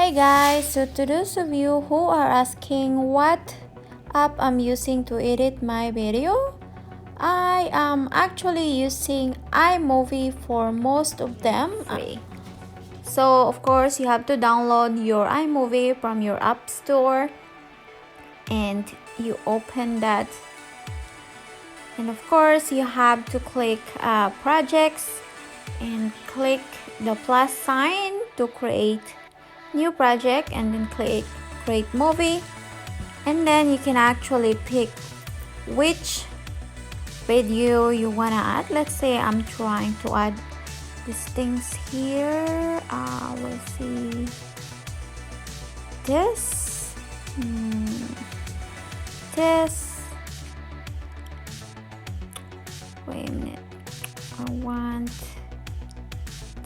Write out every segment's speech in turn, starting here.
Hey guys, so to those of you who are asking what app I'm using to edit my video, I am actually using iMovie for most of them. So of course you have to download your iMovie from your app store and you open that, and of course you have to click projects and click the plus sign to create new project, and then click create movie, and then you can actually pick which video you want to add. Let's say I'm trying to add these things here. We'll see this, this, wait a minute, I want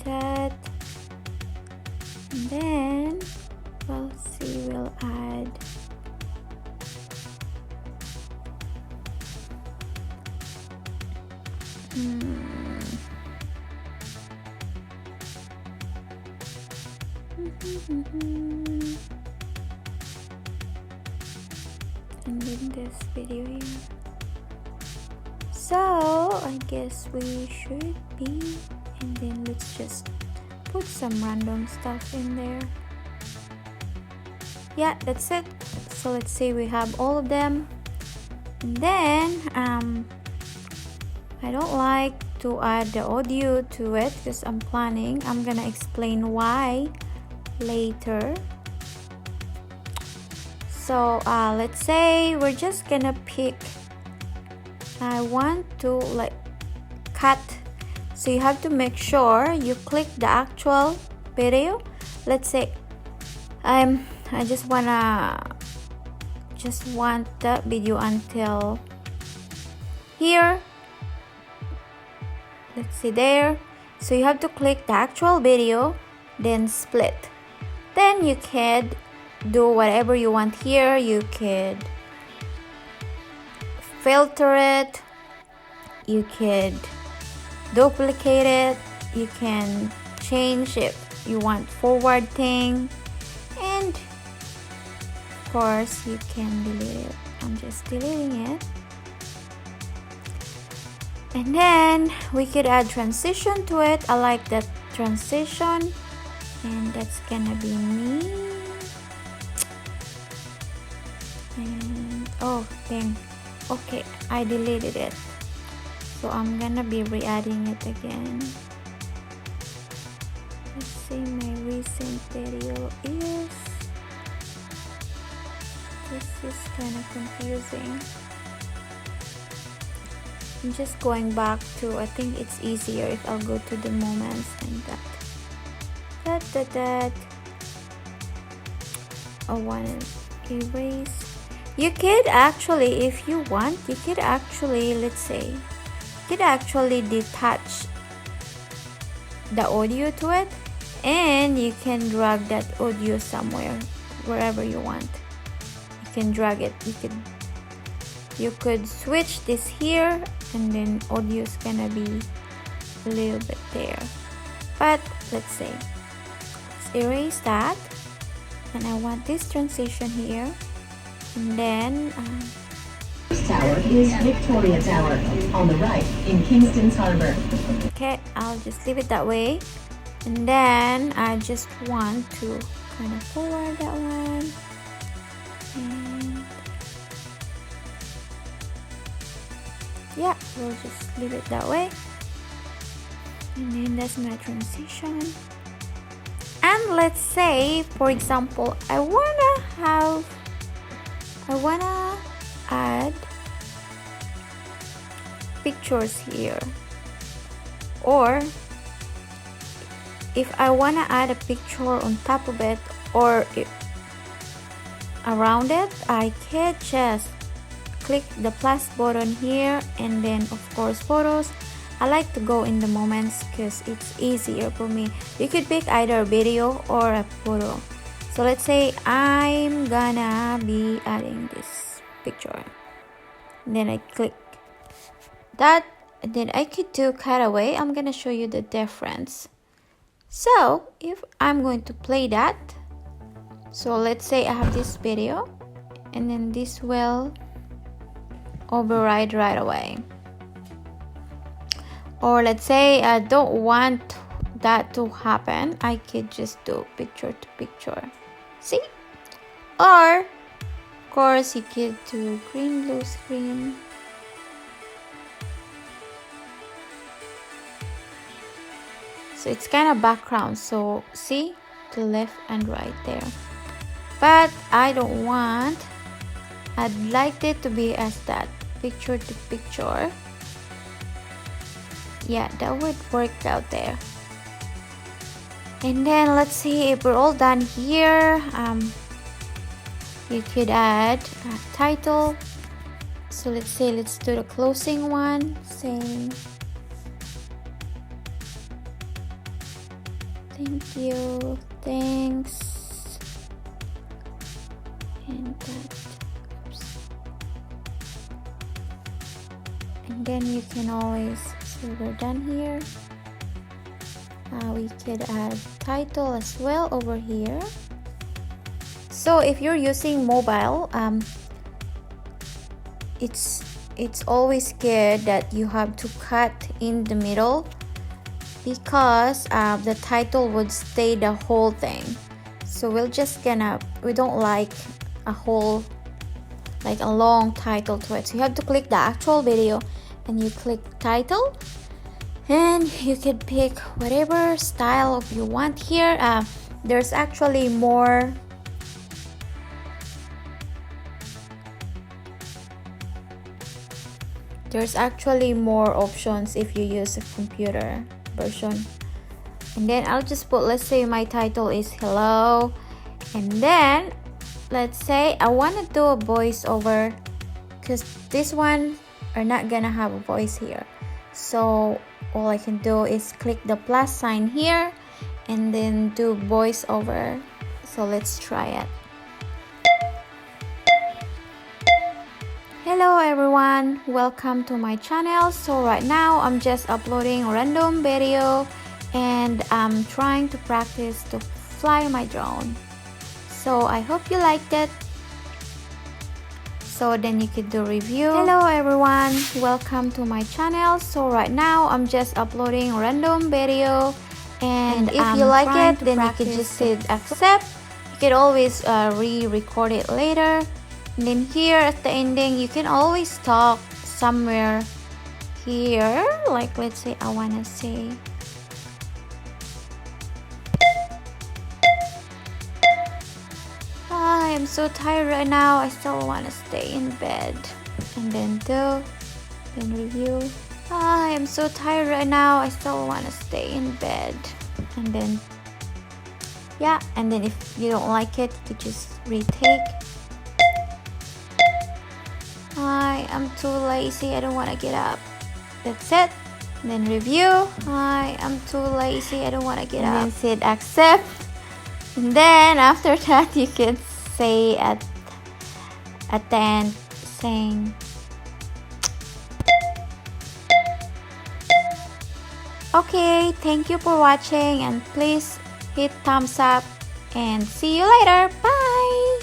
that, and then we'll see, we'll add and then this video here. So I guess we should be, and then let's just put some random stuff in there. Yeah, that's it. So let's say we have all of them, and then I don't like to add the audio to it because I'm gonna explain why later. So let's say we're just gonna pick, I want to like cut, so you have to make sure you click the actual video. Let's say I just want the video until here, let's see there. So you have to click the actual video, then split. Then you can do whatever you want here. You could filter it, you could duplicate it, you can change if you want forward thing, and of course you can delete it. I'm just deleting it. And then we could add transition to it. I like that transition, and that's gonna be me. And oh dang, okay, I deleted it, so I'm gonna be re-adding it again. Let's see, my recent video is, this is kind of confusing. I'm just going back to, I think it's easier if I'll go to the moments and that. I want to erase. You could actually, if you want, you could actually, let's say, you could actually detach the audio to it, and you can drag that audio somewhere, wherever you want. You can drag it. You could switch this here, and then audio is gonna be a little bit there. But let's say, let's erase that, and I want this transition here, and then First tower is Victoria Tower on the right in Kingston's Harbor. okay, I'll just leave it that way, and then I just want to kind of forward that one, and yeah, we'll just leave it that way, and then that's my transition. And let's say, for example, I wanna add pictures here, or if I wanna add a picture on top of it or around it, I can just click the plus button here, and then of course photos. I like to go in the moments because it's easier for me. You could pick either a video or a photo. So let's say I'm gonna be adding this picture, and then I click that, and then I could do cutaway. I'm gonna show you the difference. So if I'm going to play that, So let's say I have this video, and then this will override right away. Or let's say I don't want that to happen, I could just do picture to picture. See? Or of course you could do green blue screen. So it's kind of background, so see the left and right there. But I don't want, I'd like it to be as that picture to picture. Yeah, that would work out there. And then let's see if we're all done here. You could add a title. So let's say, let's do the closing one, saying thank you, thanks, and that. Oops. And then you can always, so we're done here. We could add title as well over here. So if you're using mobile, it's always good that you have to cut in the middle, because the title would stay the whole thing. So we don't like a whole, like a long title to it. So you have to click the actual video and you click title, and you can pick whatever style you want here. There's actually more options if you use a computer version. And then I'll just put, let's say my title is hello, and then let's say I want to do a voiceover, because this one are not gonna have a voice here. So all I can do is click the plus sign here and then do voiceover. So let's try it. Hello everyone, welcome to my channel. So right now I'm just uploading random video, and I'm trying to practice to fly my drone. So I hope you liked it. So then you could do review. Hello everyone, welcome to my channel. So right now I'm just uploading random video, and if you like it, then you could just hit accept. You could always re-record it later. And then here at the ending, you can always talk somewhere here. Like let's say I wanna say, I am so tired right now, I still wanna stay in bed. And then review. I am so tired right now, I still wanna stay in bed. And then yeah, and then if you don't like it, you could just retake. I am too lazy, I don't want to get up. That's it. And then review. I am too lazy, I don't want to get up. And then hit accept. And then after that, you can say at the end, saying okay, thank you for watching, and please hit thumbs up, and see you later. Bye.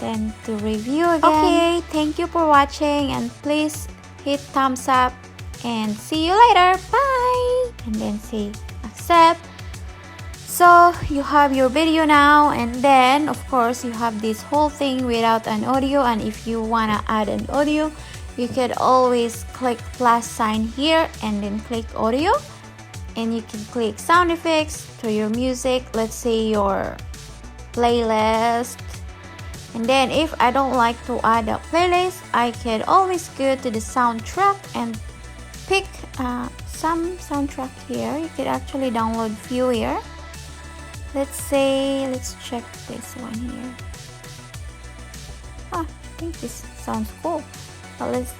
Then to review again. Okay, thank you for watching, and please hit thumbs up, and see you later. Bye. And then say accept. So you have your video now, and then of course you have this whole thing without an audio. And if you wanna add an audio, you could always click plus sign here and then click audio, and you can click sound effects to your music, let's say your playlist. And then if I don't like to add a playlist, I can always go to the soundtrack and pick some soundtrack here. You could actually download few here. Let's check this one here. I think this sounds cool. But let's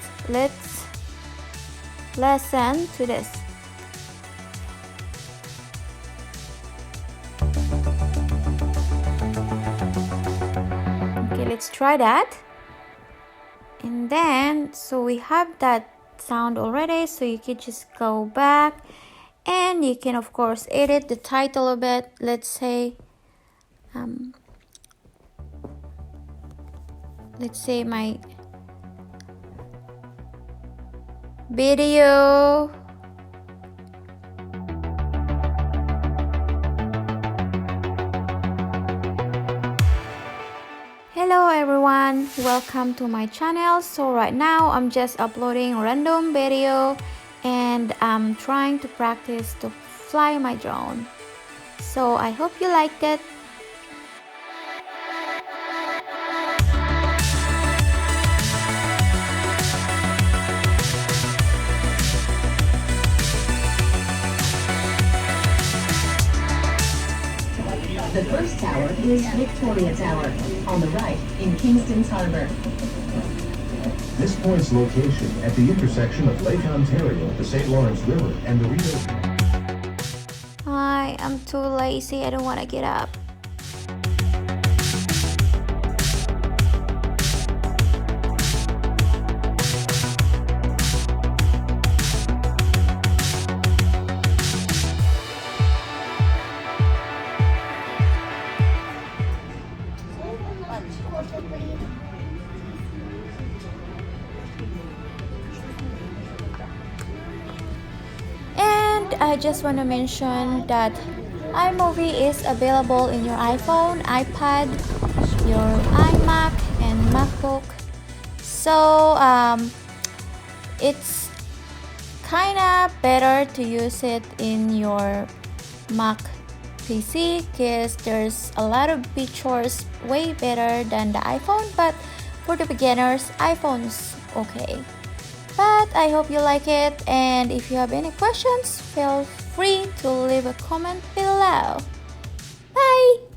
listen to this. Let's try that. And then so we have that sound already, so you can just go back, and you can of course edit the title a bit. Let's say let's say my video. Hello everyone, welcome to my channel. So right now I'm just uploading random video and I'm trying to practice to fly my drone. So I hope you liked it. The first tower is Victoria Tower, on the right in Kingston's Harbor. This point's location at the intersection of Lake Ontario, the St. Lawrence River, and the River. I'm too lazy, I don't want to get up. And I just want to mention that iMovie is available in your iPhone, iPad, your iMac, and MacBook. So it's kinda better to use it in your Mac PC because there's a lot of features way better than the iPhone, but for the beginners, iPhone's okay. But I hope you like it, and if you have any questions, feel free to leave a comment below. Bye!